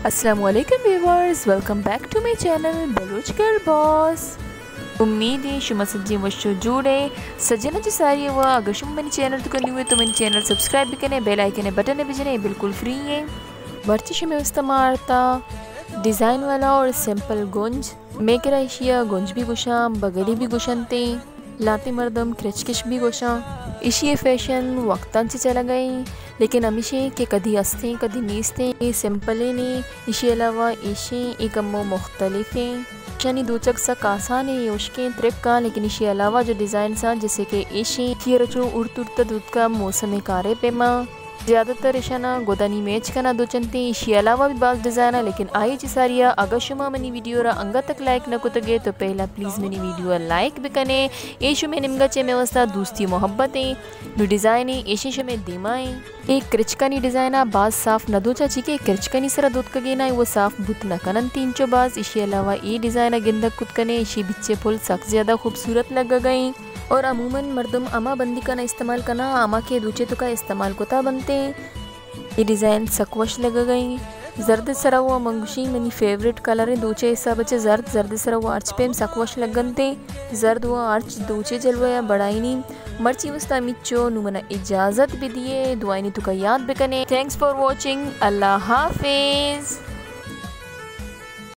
अस्सलामुअलैकुम viewers, welcome back to my channel Baloch girl boss. उम्मीद है शुमा सज्जी वशो जुड़े सजना जी सारी हुआ। अगर शुम मेरे चैनल तो करनी हुए तो मेरे चैनल सब्सक्राइब भी करें, बेल आइकन बटन भी जने, बिल्कुल फ्री है। भर्ती शुमे इस्तेमाल था डिज़ाइन वाला और सिंपल गुंज मेकरा इशिया गुंज भी गुशा बगली भी गुशनते लाते मर्दम क्रिचकिश भी गोशा। इशी फैशन वक्तान से चला गई, लेकिन अमीशे के कभी हंसते कभी नीसते सिंपल ने इशी अलावा इशे एक अम्मो मुख्तलिफ हैं। यानी दो चक सा आसान है उश्के त्रिक का, लेकिन इशी अलावा जो डिज़ाइन सा जैसे कि इशे की रचो उड़त दूध का मौसम कारे पेमा ज़्यादातर इशाना गोदानी मैच करना दो चंते। इसी अलावा भी बाज़ डिज़ाइन है, लेकिन आई सारिया अगर शुमा मनी वीडियो रा अंगा तक लाइक न कुतगे तो पहला प्लीज़ मनी वीडियो लाइक भी कने। ऐशु में निमगा चे में वस्ता दोस्ती मोहब्बत है नु डिज़ाइन है ऐशे में दीमा है एक क्रिचकानी डिज़ाइन है बाज साफ न दो चाची के क्रिचकानी सरा दूध कगे ना वो साफ बुत न कनन तीन चो बाज। इसी अलावा ये डिज़ाइन गिंदक कुत कने इसी बिच्चे फुल सख्त ज़्यादा खूबसूरत लग गई। और अमूमन मर्दम आमा बंदी का ना इस्तेमाल करना आमा के दूचे तो का इस्तेमाल कोता बनते। ये डिज़ाइन सकवश लग गई। जर्द सरा हुआ मंगुशी मनी फेवरेट कलर है दूचे हिस्सा बच्चे जर्द सरा हुआ आर्च पे सकवश लगनते जर्द हुआ आर्च दूचे जलवा बड़ाई नहीं मर्ची वस्ता मिच्चो नुमना इजाज़त भी दिए दुआई तो का याद भी कने। Thanks for watching. अल्लाह हाफिज़।